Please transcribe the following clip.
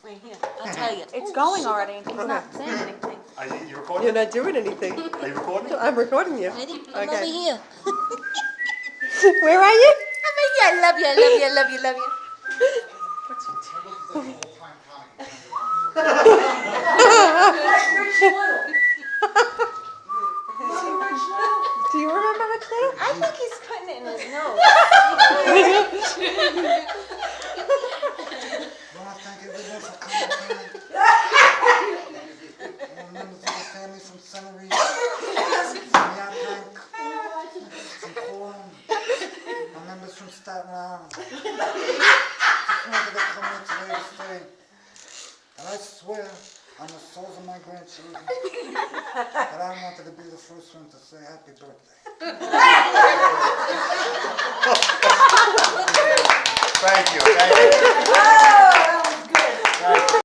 Right here, I'll tell you. It's going already, and he's not saying anything. Are you recording? You're not doing anything. Are you recording? I'm recording you. Ready? I'm Okay. over here. Where are you? I'm over here. I love you, I love you, I love you, love you. Do you remember how to do? I think he's putting it in his nose. Well, thank everyone for coming tonight. Members of the family from Sunnery, from Yaphank, from Coram, my members from Staten Island. Just wanted to come here today to say that I swear on the souls of my grandchildren that I wanted to be the first one to say happy birthday. Thank you.